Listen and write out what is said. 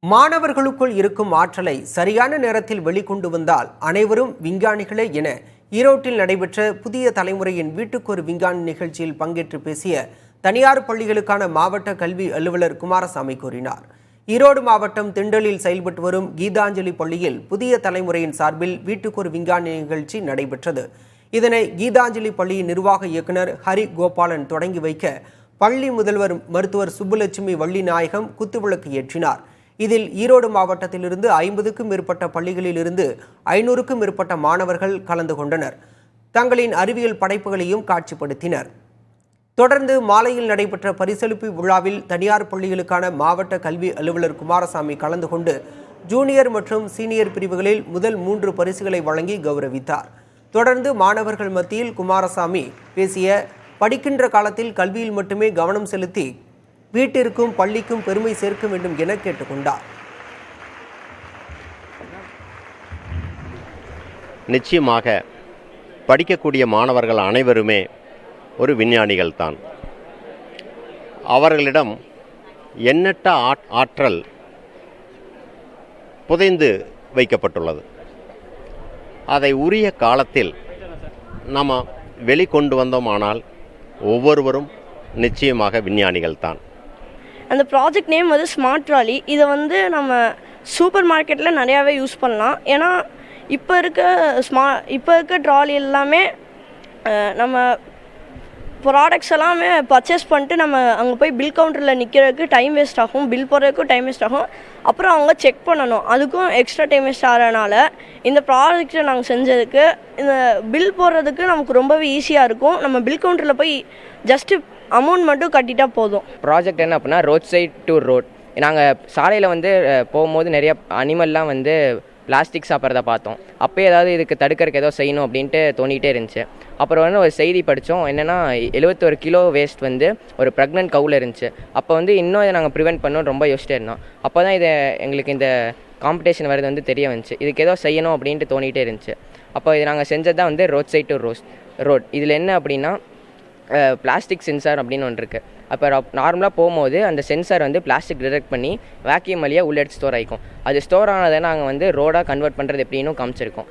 மாணவர்களுக்குள் இருக்கும் ஆற்றலை சரியான நேரத்தில் வெளிக்கொண்டு வந்தால் அனைவரும் விஞ்ஞானிகளே என ஈரோட்டில் நடைபெற்ற புதிய தலைமுறையின் வீட்டுக்கொரு விஞ்ஞானி நிகழ்ச்சியில் பங்கேற்று பேசிய தனியார் பள்ளிகளுக்கான மாவட்ட கல்வி அலுவலர் குமாரசாமி கூறினார். ஈரோடு மாவட்டம் திண்டலில் செயல்பட்டு வரும் கீதாஞ்சலி பள்ளியில் புதிய தலைமுறையின் சார்பில் வீட்டுக்கொரு விஞ்ஞானி நிகழ்ச்சி நடைபெற்றது. இதனை கீதாஞ்சலி பள்ளியின் நிர்வாக இயக்குநர் ஹரி கோபாலன் தொடங்கி வைக்க பள்ளி முதல்வர் மருத்துவர் சுப்புலட்சுமி வள்ளிநாயகம் குத்துவிளக்கு ஏற்றினார். இதில் ஈரோடு மாவட்டத்திலிருந்து 50க்கும் மேற்பட்ட பள்ளிகளில் இருந்து 500க்கும் மேற்பட்ட மாணவர்கள் கலந்து கொண்டனர். தங்களின் அறிவியல் படைப்புகளையும் காட்சிப்படுத்தினர். தொடர்ந்து மாலையில் நடைபெற்ற பரிசளிப்பு விழாவில் தனியார் பள்ளிகளுக்கான மாவட்ட கல்வி அலுவலர் குமாரசாமி கலந்து கொண்டு ஜூனியர் மற்றும் சீனியர் பிரிவுகளில் முதல் 3 பரிசுகளை வழங்கி கௌரவித்தார். தொடர்ந்து மாணவர்கள் மத்தியில் குமாரசாமி பேசிய படிக்கின்ற காலத்தில் கல்வியில் மட்டுமே கவனம் செலுத்தி வீட்டிற்கும் பள்ளிக்கும் பெருமை சேர்க்க வேண்டும் என கேட்டுக்கொண்டார். நிச்சயமாக படிக்கக்கூடிய மாணவர்கள் அனைவருமே ஒரு விஞ்ஞானிகள் தான். அவர்களிடம் எண்ணற்ற ஆற்றல் புதைந்து வைக்கப்பட்டுள்ளது. அதை உரிய காலத்தில் நாம் வெளிக்கொண்டு வந்தோமானால் ஒவ்வொருவரும் நிச்சயமாக விஞ்ஞானிகள் தான். அந்த ப்ராஜெக்ட் நேம் வந்து ஸ்மார்ட் ட்ராலி. இதை வந்து நம்ம சூப்பர் மார்க்கெட்டில் நிறையாவே யூஸ் பண்ணலாம். ஏன்னா இப்போ இருக்க ட்ராலி எல்லாமே நம்ம ப்ராடக்ட்ஸ் எல்லாமே பர்ச்சேஸ் பண்ணிட்டு நம்ம அங்கே போய் பில் கவுண்டரில் நிற்கிறதுக்கு டைம் வேஸ்ட் ஆகும், பில் போடுறதுக்கும் டைம் வேஸ்ட் ஆகும். அப்புறம் அவங்க செக் பண்ணணும், அதுக்கும் எக்ஸ்ட்ரா டைம் வேஸ்ட் ஆகிறதுனால இந்த ப்ராடக்ட்டை நாங்கள் செஞ்சதுக்கு இந்த பில் போடுறதுக்கு நமக்கு ரொம்பவே ஈஸியாக இருக்கும். நம்ம பில் கவுண்டரில் போய் ஜஸ்ட்டு அமௌண்ட் மட்டும் கட்டிட்டா போதும். ப்ராஜெக்ட் என்ன அப்படின்னா ரோட் சைட் டு ரோட். நாங்கள் சாலையில் வந்து போகும்போது நிறைய அனிமல்லாம் வந்து பிளாஸ்டிக் சாப்பிட்றத பார்த்தோம். அப்போ ஏதாவது இதுக்கு தடுக்கிறதுக்கு ஏதோ செய்யணும் அப்படின்ட்டு தோணிகிட்டே இருந்துச்சு. அப்புறம் வந்து ஒரு செய்தி படித்தோம். என்னென்னா 71 கிலோ வேஸ்ட் வந்து ஒரு ப்ரெக்னென்ட் கவுவில் இருந்துச்சு. அப்போ வந்து இன்னும் இதை நாங்கள் ப்ரிவென்ட் பண்ணணும்னு ரொம்ப யோசிச்சிட்டே இருந்தோம். அப்போ தான் எங்களுக்கு இந்த காம்படிஷன் வருது வந்து தெரிய வந்துச்சு. இதுக்கு ஏதோ செய்யணும் அப்படின்ட்டு தோணிகிட்டே இருந்துச்சு. அப்போ இது நாங்கள் செஞ்சது தான் வந்து ரோட் சைட் டு ரோட். இதில் என்ன அப்படின்னா பிளாஸ்டிக் சென்சார் அப்படின்னு ஒன்று இருக்குது. அப்போ நார்மலாக போகும்போது அந்த சென்சார் வந்து பிளாஸ்டிக் டிடெக்ட் பண்ணி வேக்யூம் வழியாக உள்ளே ஸ்டோர் ஆகிக்கும். அது ஸ்டோர் ஆனதை நாங்கள் வந்து ரோடாக கன்வெர்ட் பண்ணுறது எப்படின்னு காமிச்சிருக்கோம்.